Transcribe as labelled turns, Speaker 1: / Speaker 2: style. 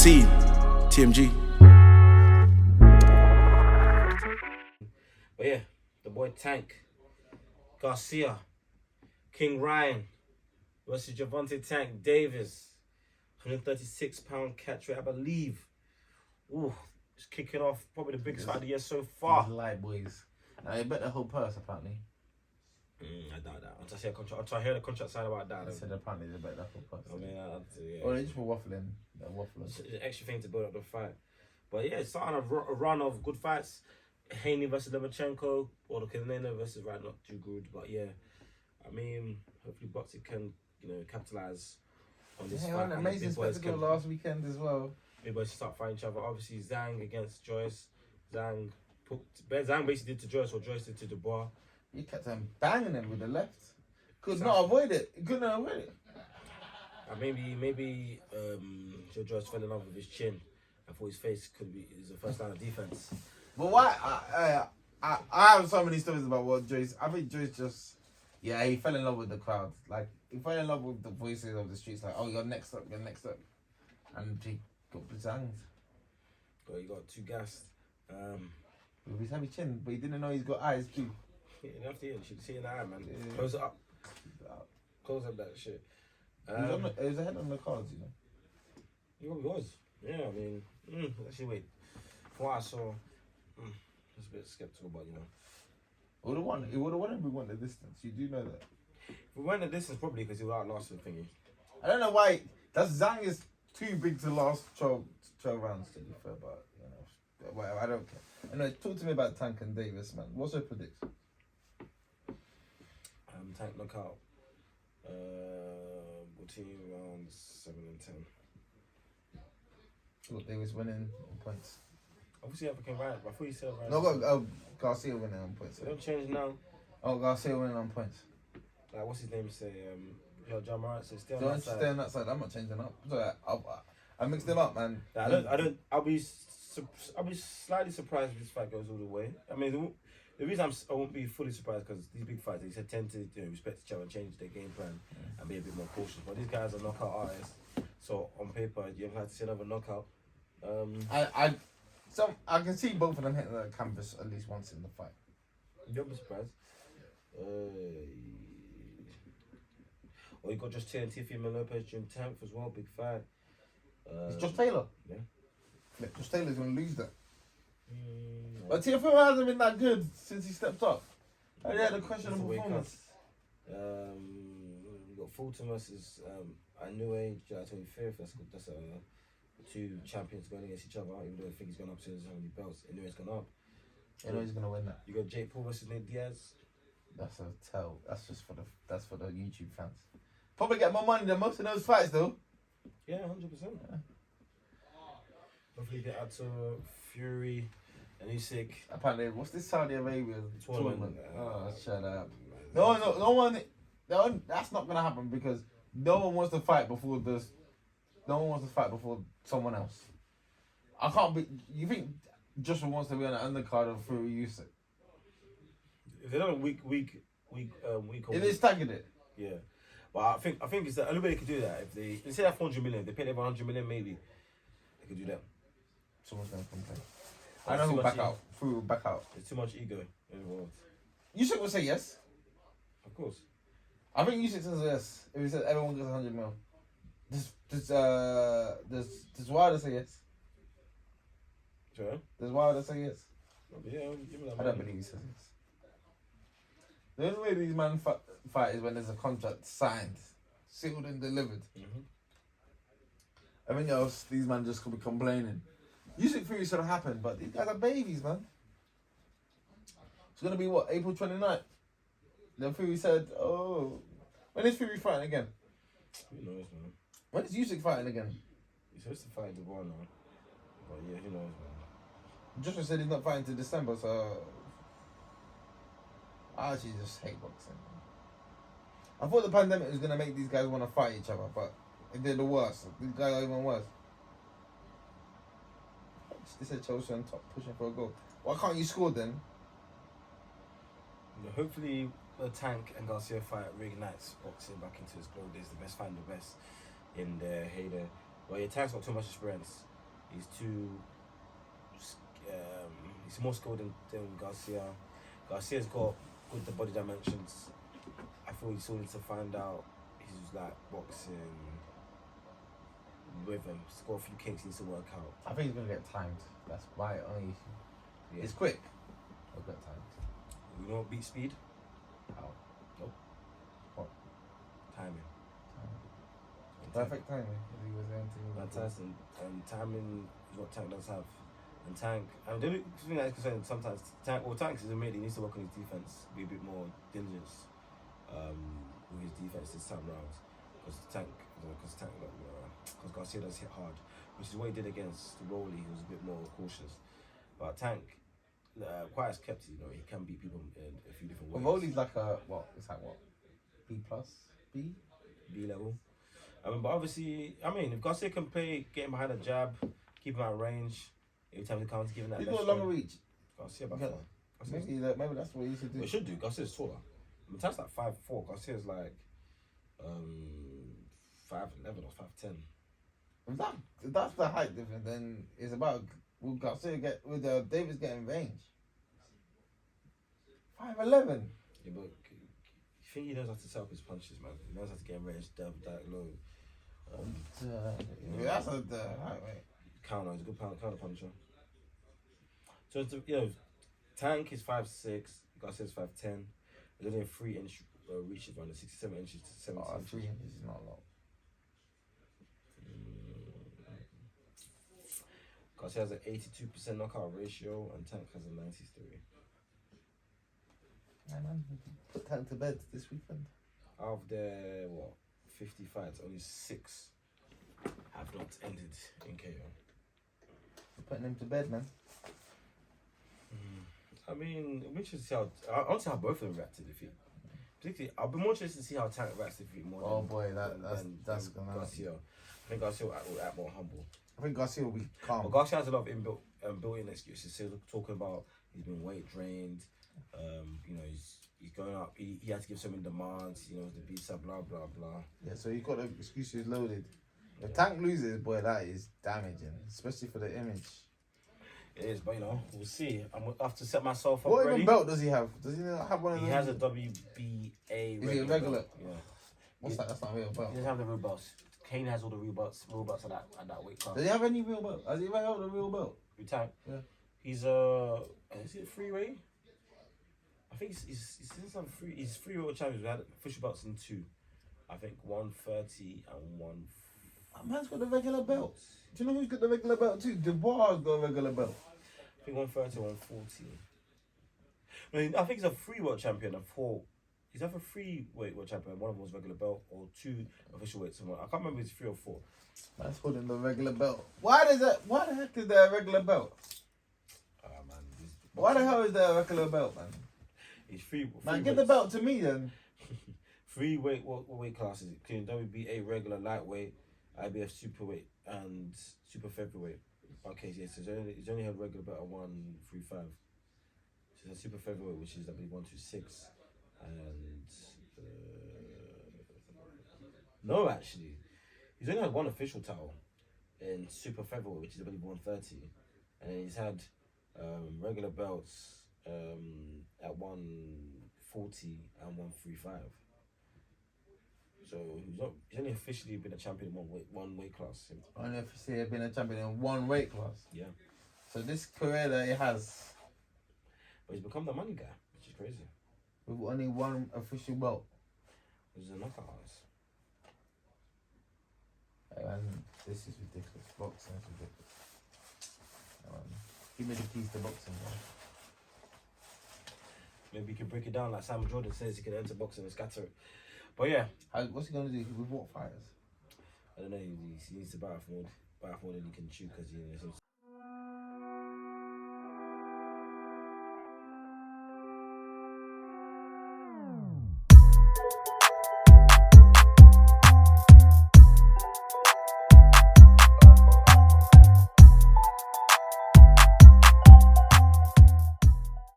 Speaker 1: See you, TMG.
Speaker 2: But yeah, the boy Tank-Garcia, King Ryan versus Javante Tank Davis. 136-pound catch weight, I believe. Ooh, it's kicking off probably the biggest fight of the year so far.
Speaker 3: These light boys. They bet the whole purse apparently.
Speaker 2: I doubt that. Until I see a contract, until I hear the contract side about that.
Speaker 3: They said apparently they bet the whole purse.
Speaker 2: I mean, yeah.
Speaker 3: Or they just were waffling. They're waffling.
Speaker 2: It's an extra thing to build up the fight. But yeah, it's starting a run of good fights. Haney versus Lomachenko, or the Canelo versus Right, not too good. But yeah, I mean, hopefully Boxing can, capitalize on this fight.
Speaker 3: An amazing spectacle last weekend as well.
Speaker 2: Big boys start fighting each other. Obviously, Zhang against Joyce. Zhang basically did to Joyce what Joyce did to Dubois.
Speaker 3: He kept on banging him with the left. Could not avoid it. He couldn't avoid it.
Speaker 2: Maybe Joe Joyce fell in love with his chin. I thought his face is the first line of defense.
Speaker 3: But why? I have so many stories about what Joyce. I think Joyce just, he fell in love with the crowd. Like he fell in love with the voices of the streets. Like, oh, you're next up, and he got banged.
Speaker 2: But he got too gassed.
Speaker 3: With his heavy chin, but he didn't know he's got eyes too.
Speaker 2: You have to see in the eye, man.
Speaker 3: Yeah.
Speaker 2: Close it up. Close up that shit.
Speaker 3: It was ahead on the cards, you know.
Speaker 2: He probably was. Yeah, I mean, actually, wait. From what I saw, I was a bit skeptical, but
Speaker 3: He would have won if we won the distance. You do know that.
Speaker 2: If we went the distance, probably because he would outlast the thingy.
Speaker 3: I don't know why. Zhang is too big to last 12 rounds, to be fair, but, whatever, I don't care. Anyway, talk to me about Tank and Davis, man. What's your prediction?
Speaker 2: Tank knockout. Team rounds 7 and 10.
Speaker 3: Look, Davis winning on points.
Speaker 2: Obviously, African right. I thought you said right.
Speaker 3: No, Garcia winning on points.
Speaker 2: They don't change now.
Speaker 3: Oh, Garcia winning on points.
Speaker 2: Like, what's his name say? John Morant says stay on
Speaker 3: Don't
Speaker 2: that side.
Speaker 3: stay on that side. I'm not changing up. So I mixed them up, man.
Speaker 2: I'll be slightly surprised if this fight goes all the way. I mean, the reason I won't be fully surprised because these big fights, they tend to respect each other and change their game plan and be a bit more cautious. But these guys are knockout artists, so on paper you're glad to see another knockout.
Speaker 3: I can see both of them hitting the canvas at least once in the fight.
Speaker 2: You'll be surprised. Or you got just TNT Female Lopez June 10th as well, big fight.
Speaker 3: It's Josh Taylor.
Speaker 2: Yeah.
Speaker 3: Josh Taylor's gonna lose that. But TFL hasn't been that good since he stepped up. He had a questionable performance.
Speaker 2: We got Fulton versus Inoue, July 25th. That's two champions going against each other. Even though I think he's gone up to how many belts, Inoue's gone up.
Speaker 3: Inoue's gonna win that.
Speaker 2: You got Jake Paul versus Nate Diaz.
Speaker 3: That's a tell. That's just for the YouTube fans. Probably get more money than most of those fights though.
Speaker 2: Yeah, 100%. Yeah. Hopefully get out to Fury and Usyk.
Speaker 3: Apparently, what's this Saudi Arabia tournament? Oh, shut up. No one. That's not gonna happen because no one wants to fight before this. No one wants to fight before someone else. I can't be. You think Joshua wants to be on an undercard of Fury Usyk?
Speaker 2: If they're not a week.
Speaker 3: It is tagging it.
Speaker 2: Yeah, but I think it's the only way they could do that. If they say that 400 million, they pay them 100 million, maybe they could do that.
Speaker 3: Someone's gonna complain. I know who'll back out. Fury will back out.
Speaker 2: There's too much ego involved.
Speaker 3: Usyk will say yes.
Speaker 2: Of course.
Speaker 3: I think Usyk says yes. If he says everyone gets 100 mil. Does Wilder say yes?
Speaker 2: Sure.
Speaker 3: Does Wilder say yes?
Speaker 2: Yeah, give me that.
Speaker 3: I don't believe he says yes. The only way these men fight is when there's a contract signed, sealed and delivered. Everything else, these men just could be complaining. Usually Fury should have happened, but these guys are babies, man. It's going to be what, April 29th? Then Fury said, oh, when is Fury fighting again?
Speaker 2: Who knows, man?
Speaker 3: When is Usyk fighting again?
Speaker 2: He's supposed to fight Dubois now. But yeah, who knows, man?
Speaker 3: Joshua said he's not fighting till December, so I actually just hate boxing. I thought the pandemic was going to make these guys want to fight each other, but it did the worst. These guys are even worse. They said Chelsea on top, pushing for a goal. Why can't you score then?
Speaker 2: Hopefully, the Tank and Garcia fight reignites boxing back into its glory days. The best find the best in their heyday. Well, yeah, Tank's got too much experience. He's too. He's more skilled than Garcia. Garcia's got good the body dimensions. I feel he still needs to find out his like boxing rhythm. He's got a few kinks he needs to work out.
Speaker 3: I think he's gonna get timed. That's my only issue.
Speaker 2: Yeah.
Speaker 3: It's quick. I'll get timed.
Speaker 2: You know what beat speed?
Speaker 3: How?
Speaker 2: Nope.
Speaker 3: What?
Speaker 2: Timing.
Speaker 3: Perfect timing. If he was going to.
Speaker 2: Fantastic. And timing is what Tank does have. And Tank, the only thing that is concerned sometimes, Tank is admitted he needs to work on his defense, be a bit more diligent with his defense this time round. Because Garcia does hit hard, which is what he did against Rolly. He was a bit more cautious. But Tank, quite as kept, you know, he can beat people in a few different ways.
Speaker 3: Well, Rolly's like a, what? It's like what? B plus? B?
Speaker 2: B level. But obviously, if Garcia can play, get him behind a jab, keep him at range, every time he comes, giving that.
Speaker 3: He's got a longer reach.
Speaker 2: Garcia by far.
Speaker 3: Maybe that's what he should do.
Speaker 2: It should do. Garcia's taller. Tank's like 5'4". Garcia's like 5'11" or 5'10".
Speaker 3: If that's the height difference, then it's about will Garcia get with Davis getting range. 5'11".
Speaker 2: Yeah, but I think he knows how to set up his punches, man. He knows how to get in range, that low.
Speaker 3: That's a height, right?
Speaker 2: Counter, he's a good counter puncher. So Tank is 5'6", Garcia's 5'10". There's only a 3-inch reach around the 67 inches to 70 inches.
Speaker 3: 3 inches is not a lot.
Speaker 2: Garcia has an 82% knockout ratio and Tank has a 93.
Speaker 3: Yeah, man, put Tank to bed this weekend.
Speaker 2: Out of their 50 fights, only 6 have not ended in KO.
Speaker 3: Putting him to bed, man.
Speaker 2: I'm interested to see how. I want to see how both of them react to defeat. Particularly, I'll be more interested to see how Tank reacts to defeat more.
Speaker 3: Oh
Speaker 2: than,
Speaker 3: boy, that's
Speaker 2: than
Speaker 3: gonna.
Speaker 2: Garcia. I think Garcia will act more humble.
Speaker 3: I think Garcia will be calm.
Speaker 2: But Garcia has a lot of built-in excuses. So talking about he's been weight drained. He's going up. He had to give so many demands. The visa, blah blah blah.
Speaker 3: Yeah, so he got the excuses loaded. If Tank loses, boy, that is damaging, especially for the image.
Speaker 2: It is, but we'll see. I'm gonna have to set myself up.
Speaker 3: What
Speaker 2: ready.
Speaker 3: even belt does he have? Does he not have one of those?
Speaker 2: He has a WBA.
Speaker 3: Is it regular?
Speaker 2: Belt. Yeah.
Speaker 3: What's that? That's not a real belt.
Speaker 2: He doesn't have the real belts. Kane has all the real belts at that weight class.
Speaker 3: Does he have any real belt? Has he ever held a real belt?
Speaker 2: With Tank?
Speaker 3: Yeah.
Speaker 2: He's is it freeweight? I think he's free world champions. We had official belts in 2. I think 130 and 1.
Speaker 3: That man's got the regular belt. Do you know who's got the regular belt too? Dubois got a regular belt.
Speaker 2: I think 130, 140. I think he's a free world champion of 4. He's either 3 world champion. One of them was regular belt or 2 official weights. I can't remember if it's 3 or 4.
Speaker 3: Man's holding the regular belt. Why the heck is there a regular belt?
Speaker 2: Man.
Speaker 3: Why the hell is there a regular belt, man?
Speaker 2: He's free.
Speaker 3: Man, give the belt to me then.
Speaker 2: 3 weight. What weight classes? WBA regular lightweight, IBF superweight, and super featherweight. Okay, yes. So he's only had regular belt at 135. So it's a super featherweight, which is I believe 126, and no, actually, he's only had 1 official title in super featherweight, which is I believe 130, and then he's had regular belts at 140 and 135. So he's only officially been a champion in one weight class.
Speaker 3: Only officially been a champion in 1 weight class.
Speaker 2: Yeah.
Speaker 3: So this career that he has,
Speaker 2: but he's become the money guy, which is crazy.
Speaker 3: With only 1 official belt.
Speaker 2: He's a knockout artist.
Speaker 3: And this is ridiculous. Boxing is ridiculous. Give me the keys to boxing, man.
Speaker 2: Maybe you can break it down like Simon Jordan says he can enter boxing and scatter it. But yeah.
Speaker 3: What's he going to do with what fighters?
Speaker 2: I don't know. He needs to buy off more than he can chew because he